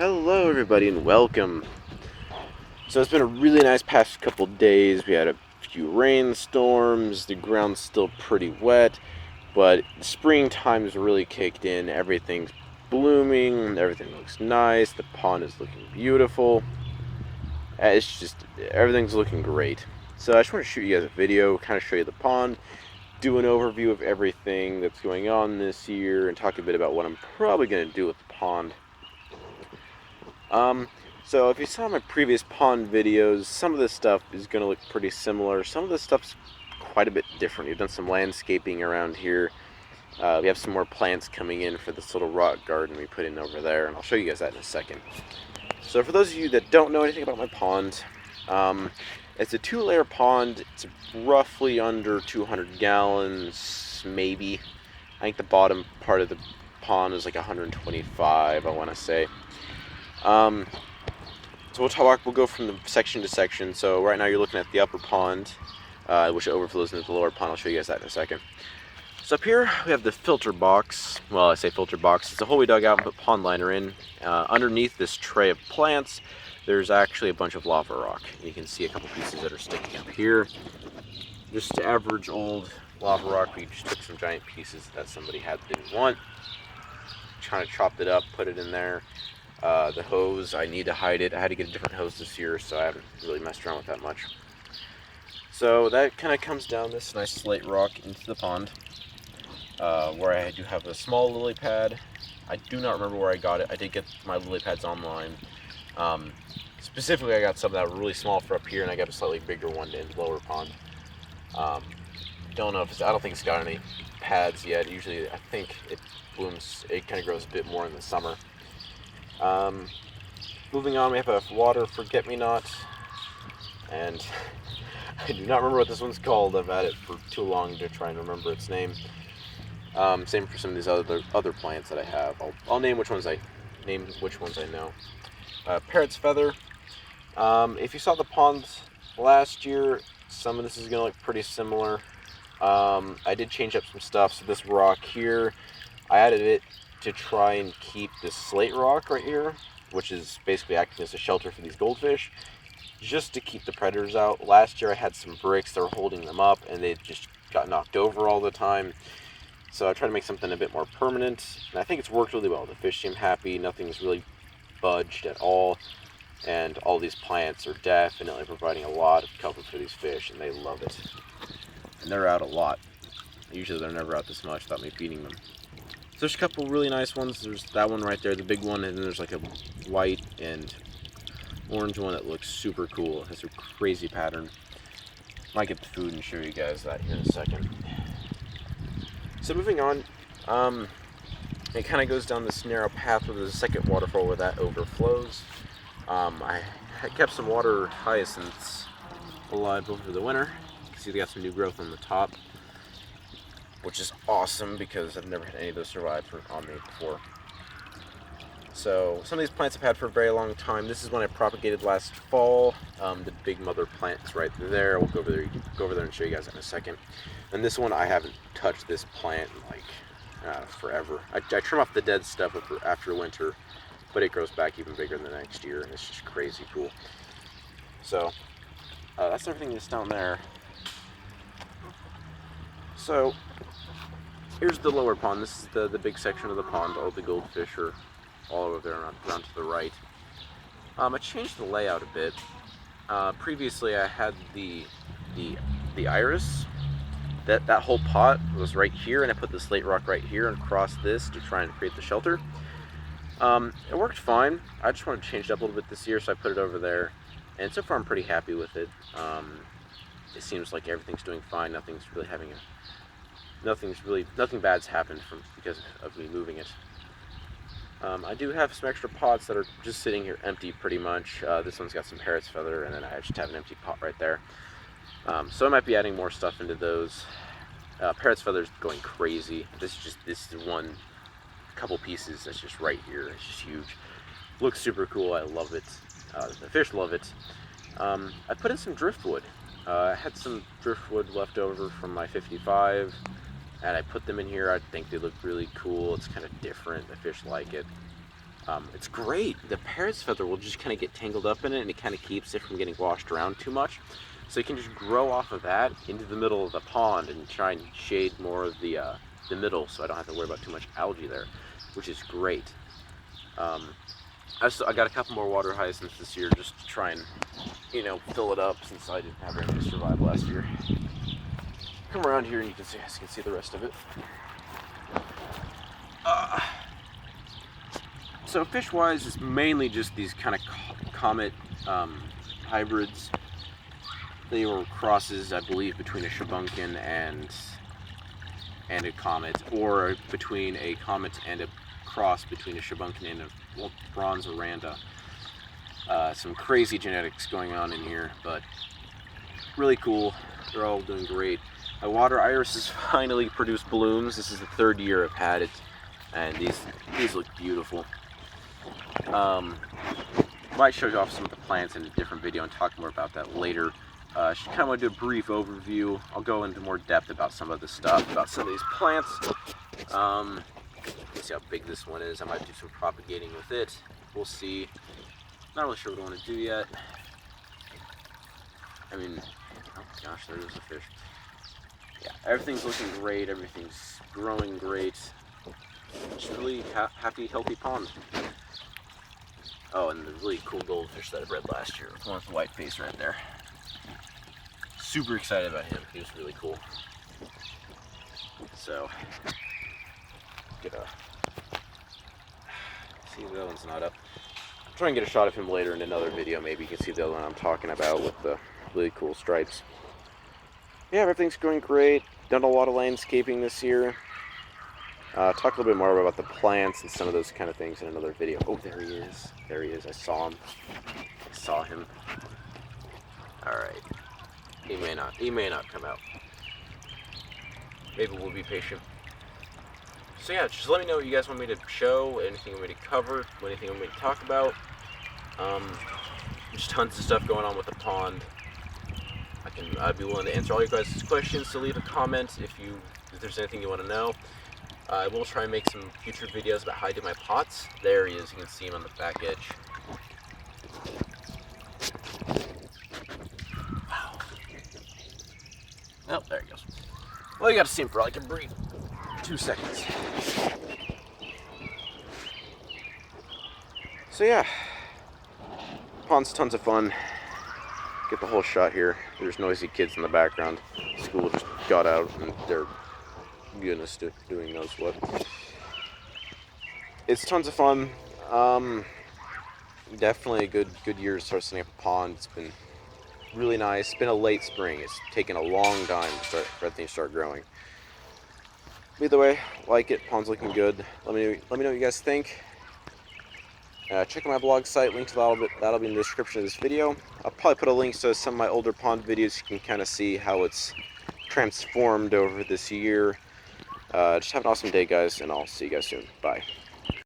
Hello everybody and welcome. So it's been a really nice past couple days. We had a few rainstorms, the ground's still pretty wet, but springtime's really kicked in. Everything's blooming, everything looks nice, the pond is looking beautiful. It's just, everything's looking great. So I just want to shoot you guys a video, kind of show you the pond, do an overview of everything that's going on this year, and talk a bit about what I'm probably going to do with the pond. So if you saw my previous pond videos, some of this stuff is going to look pretty similar. Some of this stuff's quite a bit different. We've done some landscaping around here. We have some more plants coming in for this little rock garden we put in over there, and I'll show you guys that in a second. So for those of you that don't know anything about my pond, it's a 2-layer pond. It's roughly under 200 gallons, maybe. I think the bottom part of the pond is like 125, I want to say. So we'll go from the section to section. So right now you're looking at the upper pond, which overflows into the lower pond. I'll show you guys that in a second. So up here we have the filter box. Well, I say filter box. It's a hole we dug out and put pond liner in. Underneath this tray of plants, there's actually a bunch of lava rock. You can see a couple pieces that are sticking up here. Just average old lava rock. We just took some giant pieces that somebody didn't want. Kind of chopped it up, put it in there. The hose, I need to hide it. I had to get a different hose this year, so I haven't really messed around with that much. So that kind of comes down this nice slate rock into the pond, where I do have a small lily pad. I do not remember where I got it. I did get my lily pads online. Specifically, I got some that were really small for up here, and I got a slightly bigger one in the lower pond. Don't know if I don't think it's got any pads yet. Usually, I think it blooms. It kind of grows a bit more in the summer. Moving on, we have a water forget-me-not, and I do not remember what this one's called. I've had it for too long to try and remember its name. Same for some of these other plants that I have. I'll name which ones I know. Parrot's feather. If you saw the ponds last year, some of this is going to look pretty similar. I did change up some stuff. So this rock here, I added it to try and keep this slate rock right here, which is basically acting as a shelter for these goldfish, just to keep the predators out. Last year I had some bricks that were holding them up, and they just got knocked over all the time. So I tried to make something a bit more permanent, and I think it's worked really well. The fish seem happy, nothing's really budged at all, and all these plants are definitely providing a lot of cover for these fish, and they love it. And they're out a lot. Usually they're never out this much without me feeding them. So there's a couple really nice ones. There's that one right there, the big one, and then there's like a white and orange one that looks super cool. It has a crazy pattern. Might get the food and show you guys that here in a second. So moving on, it kind of goes down this narrow path where there's a second waterfall where that overflows. I kept some water hyacinths alive over the winter. You can see they got some new growth on the top, which is awesome because I've never had any of those survive on me before. So some of these plants I've had for a very long time. This is one I propagated last fall. The big mother plant is right there. We'll go over there and show you guys in a second. And this one, I haven't touched this plant in like forever. I trim off the dead stuff after winter, but it grows back even bigger in the next year, and it's just crazy cool. So that's everything that's down there. So here's the lower pond. This is the big section of the pond. All the goldfish are all over there around to the right. I changed the layout a bit. Previously I had the iris. That whole pot was right here, and I put the slate rock right here and across this to try and create the shelter. It worked fine. I just wanted to change it up a little bit this year, so I put it over there. And so far I'm pretty happy with it. It seems like everything's doing fine. Nothing bad's happened because of me moving it. I do have some extra pots that are just sitting here empty pretty much. This one's got some parrot's feather, and then I just have an empty pot right there. So I might be adding more stuff into those. Parrot's feather's going crazy. This is one couple pieces that's just right here. It's just huge. Looks super cool. I love it. The fish love it. I put in some driftwood. I had some driftwood left over from my 55, and I put them in here. I think they look really cool. It's kind of different. The fish like it. It's great. The parrot's feather will just kind of get tangled up in it, and it kind of keeps it from getting washed around too much. So you can just grow off of that into the middle of the pond and try and shade more of the middle, so I don't have to worry about too much algae there, which is great. I got a couple more water hyacinths this year just to try and, you know, fill it up since I didn't have room to survive last year. Come around here and you can see the rest of it. So fish-wise, it's mainly just these kind of comet hybrids. They were crosses, I believe, between a shabunkin and a comet, or between a comet and a cross between a shabunkin and a bronze oranda. Some crazy genetics going on in here, but really cool. They're all doing great. My water iris has finally produced blooms. This is the 3rd year I've had it, and these look beautiful. Might show you off some of the plants in a different video and talk more about that later. Just kind of want to do a brief overview. I'll go into more depth about some of the stuff, about some of these plants. Let's see how big this one is. I might do some propagating with it. We'll see. Not really sure what I want to do yet. I mean, oh gosh, there goes a fish. Yeah, everything's looking great. Everything's growing great. Just really happy, healthy pond. Oh, and the really cool goldfish that I bred last year. One with the white face right there. Super excited about him. He was really cool. So, see, that one's not up. I'll try and get a shot of him later in another video. Maybe you can see the other one I'm talking about with the really cool stripes. Yeah, everything's going great. Done a lot of landscaping this year. Talk a little bit more about the plants and some of those kind of things in another video. Oh, there he is. There he is. I saw him. I saw him. Alright. He may not come out. Maybe we'll be patient. So yeah, just let me know what you guys want me to show, anything you want me to cover, anything you want me to talk about. Just tons of stuff going on with the pond. I'd be willing to answer all your guys' questions, so leave a comment if there's anything you want to know. I will try and make some future videos about how I do my pots. There he is, you can see him on the back edge. Wow. Oh, there he goes. Well, you got to see him for like a brief 2 seconds. So yeah, pond's tons of fun. Get the whole shot here. There's noisy kids in the background. School just got out and they're, goodness, doing knows what. It's tons of fun. Definitely a good year to start setting up a pond. It's been really nice. It's been a late spring. It's taken a long time for everything to start growing. Either way, like it. Pond's looking good. Let me know what you guys think. Check out my blog site. Link to that'll be in the description of this video. I'll probably put a link to some of my older pond videos. You can kind of see how it's transformed over this year. Just have an awesome day, guys, and I'll see you guys soon. Bye.